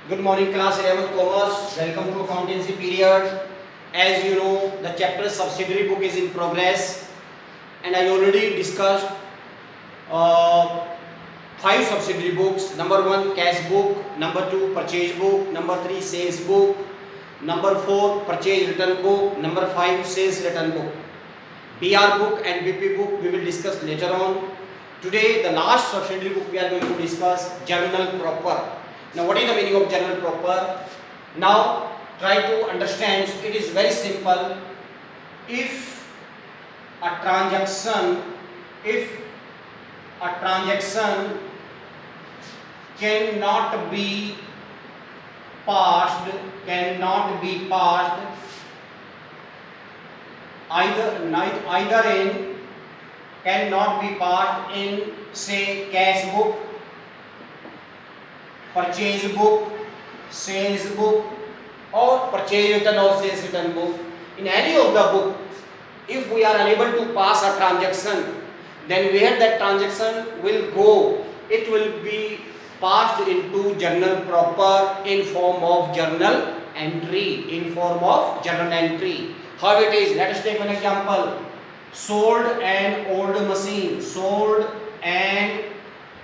Good morning, class 11th Commerce. Welcome to accountancy period. As you know, the chapter subsidiary book is in progress, and I already discussed uh, 5 subsidiary books. Number 1, cash book. Number 2, purchase book. Number 3, sales book. Number 4, purchase return book. Number 5, sales return book. BR book and BP book we will discuss later on. Today, the last subsidiary book we are going to discuss, journal proper. Now, what is the meaning of journal proper? Now, try to understand. It is very simple. If a transaction cannot be passed in say cash book, purchase book, sales book, or purchase return or sales return book. In any of the book, if we are unable to pass a transaction, then where that transaction will go, it will be passed into journal proper in form of journal entry. How it is? Let us take an example. Sold an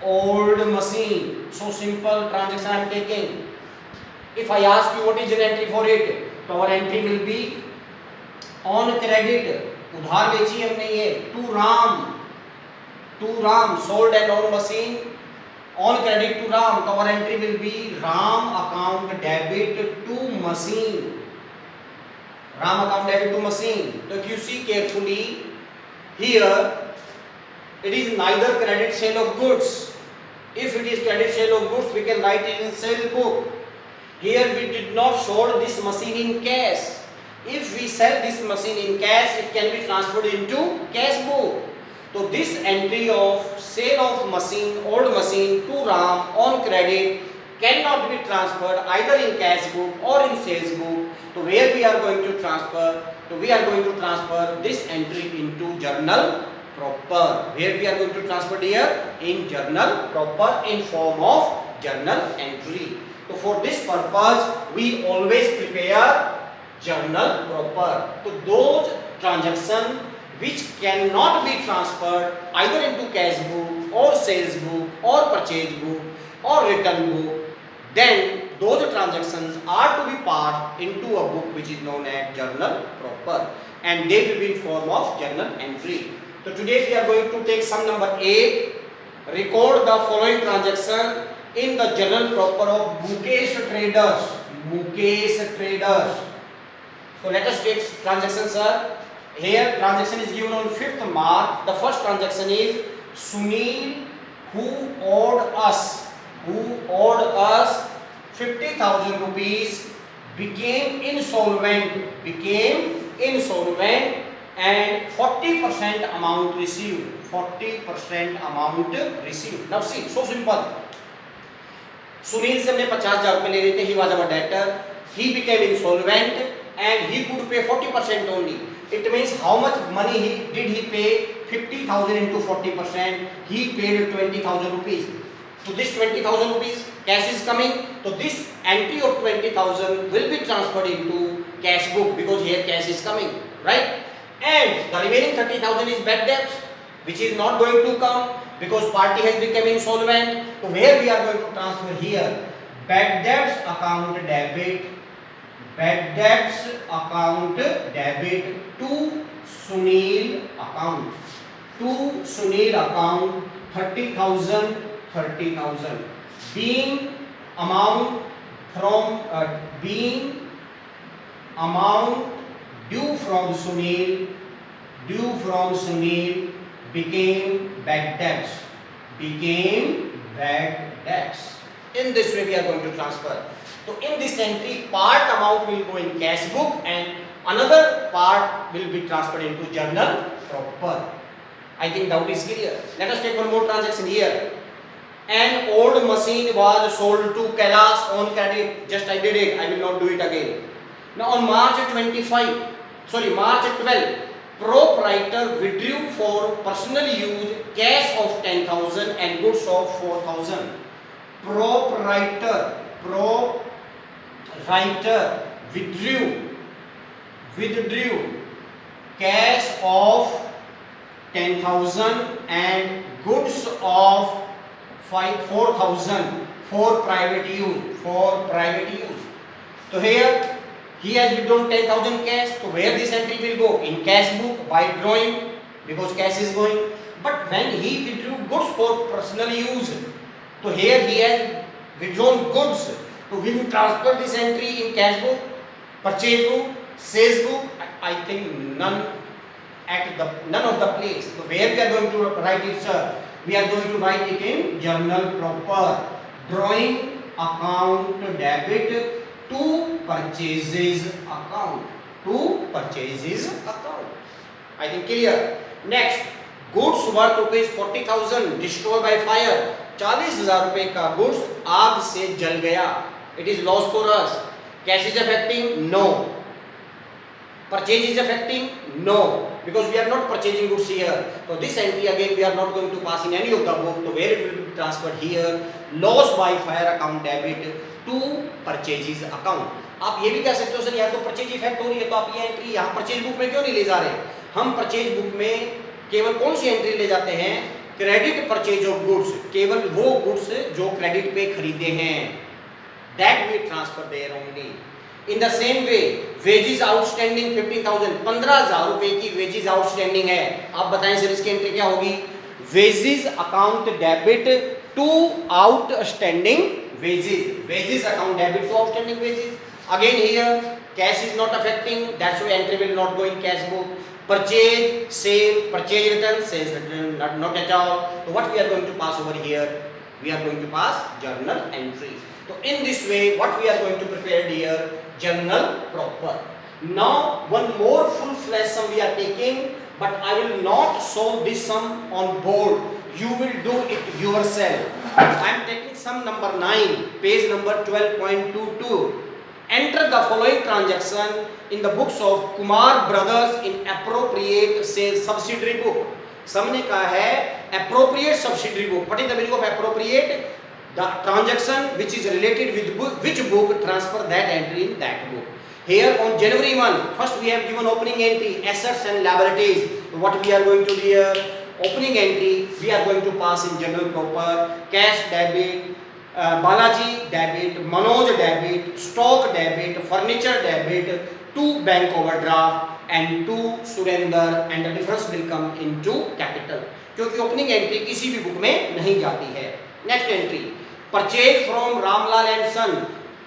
old machine. So simple transaction I am taking. If I ask you what is an entry for it, तो our entry will be on credit. उधार बेची हमने ये to Ram. Sold an old machine on credit to Ram. तो our entry will be Ram account debit to machine. So if you see carefully, here it is neither credit sale of goods. If it is credit sale of goods, we can write it in sale book. Here we did not sold this machine in cash. If we sell this machine in cash, it can be transferred into cash book. So this entry of sale of machine, old machine to Ram on credit cannot be transferred either in cash book or in sales book. So where we are going to transfer? So we are going to transfer this entry into journal proper. Where we are going to transfer here? In journal proper in form of journal entry. So for this purpose, we always prepare journal proper. So those transactions which cannot be transferred either into cash book or sales book or purchase book or return book, then those transactions are to be passed into a book which is known as journal proper, and they will be in form of journal entry. So today we are going to take sum number 8. Record the following transaction in the journal proper of Mukesh Traders. So let us take transaction, sir. Here transaction is given on 5th March. The first transaction is Sunil, who owed us 50,000 rupees, became insolvent and 40% amount received. Now see, so simple. Sunil से हमने 50,000 रुपए ले रहे थे. He was our debtor. He became insolvent and he could pay 40% only. It means how much money did he pay? 50,000 into 40%. He paid 20,000 rupees. So this 20,000 rupees cash is coming. So this entry of 20,000 will be transferred into cash book because here cash is coming, right? And the remaining 30,000 is bad debts, which is not going to come because party has become insolvent. So where we are going to transfer here? Bad debts account debit to Sunil account. 30,000 being amount due from Sunil became bad debts. In this way we are going to transfer. So in this entry, part amount will go in cash book and another part will be transferred into journal proper. I think doubt is clear. Let us take one more transaction here. An old machine was sold to Kailash on credit. Just I did it. I will not do it again. Now on March 12, proprietor withdrew for personal use cash of 10,000 and goods of 4,000. Proprietor writer withdrew cash of 10,000 and goods of 4,000 for private use. So here he has withdrawn 10,000 cash. So where this entry will go? In cash book by drawing, because cash is going. But when he withdrew goods for personal use, so here he has withdrawn goods. So we will transfer this entry in cash book, purchase book, sales book. I think none of the place. So where we are going to write it, sir? We are going to write it in journal proper. Drawing account debit to purchases account. I think clear. Next, goods worth rupees 40,000 destroyed by fire. 40,000 रुपए का goods आग से जल गया. It is loss for us. Cash is affecting? No. Purchase is affecting? No, because we are not purchasing goods here. So this entry again we are not going to pass in any of the book. So where it will be transferred here? Loss by fire account debit to purchases account. आप ये भी कह सकते हो sir यहाँ तो purchase effect हो रही है, तो आप ये एंट्री यहाँ परचेज बुक में क्यों नहीं ले जा रहे? हम परचेज बुक में केवल कौन सी एंट्री ले जाते हैं? Credit purchase of goods. केवल वो गुड्स जो क्रेडिट पे खरीदे हैं, that we transfer there only. In the same way wages outstanding 15,000, 15,000 रुपए की वेजेस आउटस्टैंडिंग है. आप बताएं सर इसकी एंट्री क्या होगी? Wages account debit to outstanding wages account debit to outstanding wages. Again here cash is not affecting, that's why entry will not go in cash book. Purchase, sale, purchase return, sales return, not at all. So what we are going to pass over here? We are going to pass journal entry. So in this way, what we are going to prepare here? Journal proper. Now one more full-fledged sum we are taking, but I will not solve this sum on board. You will do it yourself. I am taking sum number 9, page number 12.22. Enter the following transaction in the books of Kumar Brothers in appropriate sales subsidiary book. समझने का है appropriate subsidiary book. What is the meaning of appropriate? The transaction which is related with which book, transfer that entry in that book. Here on January 1, first we have given opening entry, assets and liabilities. What we are going to do here? Opening entry we are going to pass in general proper. Cash debit, Balaji debit, Manoj debit, stock debit, furniture debit, to bank overdraft and to Surender, and the difference will come into capital. क्योंकि opening entry किसी भी book में नहीं जाती है. Next entry, purchase from Ramlal and son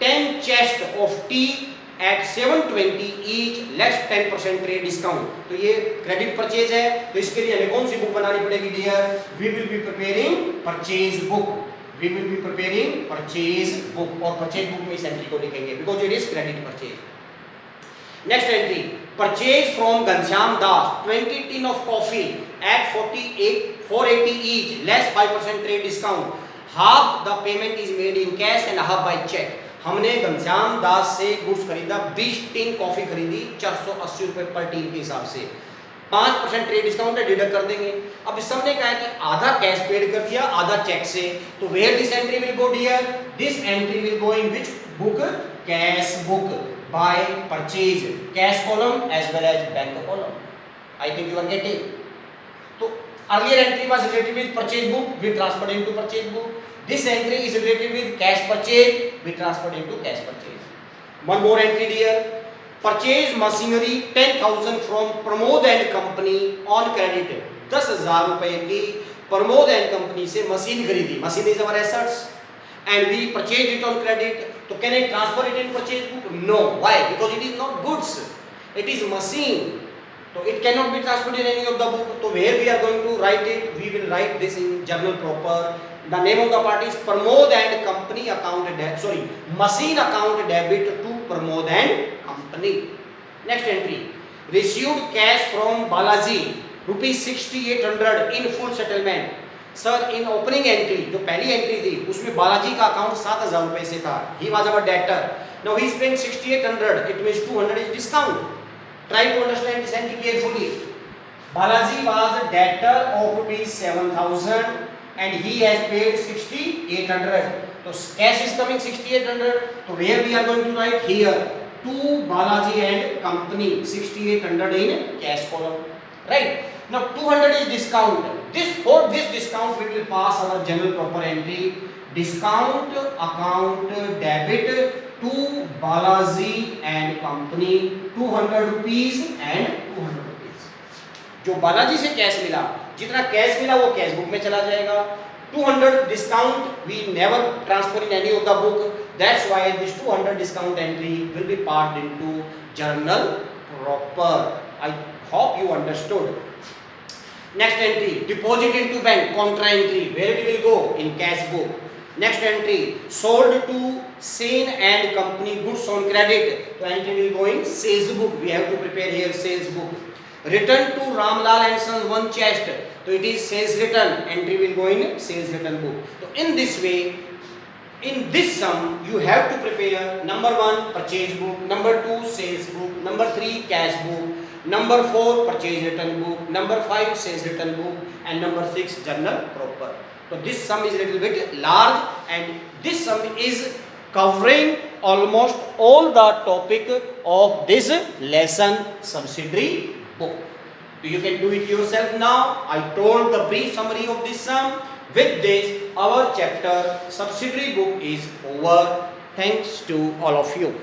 10 chest of tea at 720 each less 10% trade discount. तो ये credit purchase है, तो इसके लिए हमें कौन सी बुक बनानी पड़ेगी dear? We will be preparing purchase book. We will be preparing purchase book, और purchase book में इस एंट्री को लिखेंगे because it is credit purchase. Next entry, purchase from Ghanshyam Das 20 tin of coffee at 480 each, less 5% trade discount. Half the payment is made in cash and half by check. हमने घनश्याम दास से goods खरीदा, 20 tin coffee खरीदी 480 रुपए पर tin के हिसाब से. 5% trade discount deduct कर देंगे. अब इस सबने कहा है कि आधा कैश पेड कर दिया, आधा चेक से. तो where this entry will go dear? This entry will go in which book? Cash book by purchase, cash column as well as bank column. I think you are getting. तो earlier entry was related with purchase book, we transferred into purchase book. This entry is related with cash purchase, we transferred into cash purchase. One more entry dear, purchase machinery 10,000 from Pramod and company on credit. 10,000 रुपए की Pramod and company से machine खरीदी. Machine is our assets and we purchase it on credit. तो can I transfer it in purchase book? No. Why? Because it is not goods, it is machine. तो it can not be transferred in any of the book. तो where we are going to write it? We will write this in journal proper. The name of the party is Pramod and Company account machine account debit to Pramod and Company. Next entry, received cash from Balaji rupees 6,800 in full settlement. Sir, in opening entry जो पहली entry थी उसमें बालाजी का account 7,000 रुपए से था. He was our debtor. Now he is paying 6,800. It means 200 is discount. Try to understand this entry carefully. Balaji was a debtor of rupees 7,000. And he has paid 6,800. So cash is coming 6800. So where we are going to write here to Balaji and company 6800 in cash column, right? Now 200 is discount. For this discount we will pass our general proper entry discount account debit to Balaji and company 200 rupees and 200 rupees. जो बालाजी से cash मिला, जितना cash मिला वो cash book में चला जाएगा. 200 discount we never transfer in any of the book. That's why this 200 discount entry will be passed into journal proper. I hope you understood. Next entry, deposit into bank, contra entry. Where it will go? In cash book. Next entry, sold to Sen and company goods on credit. So entry will go in sales book. We have to prepare here sales book. Return to Ramlal and Sons one chest. So it is sales return. Entry will go in sales return book. So in this way, in this sum, you have to prepare number 1 purchase book, number 2 sales book, number 3 cash book, number 4 purchase return book, number 5 sales return book, and number 6 journal proper. So this sum is a little bit large, and this sum is covering almost all the topic of this lesson subsidiary book. So you can do it yourself now. I told the brief summary of this sum. With this, our chapter subsidiary book is over. Thanks to all of you.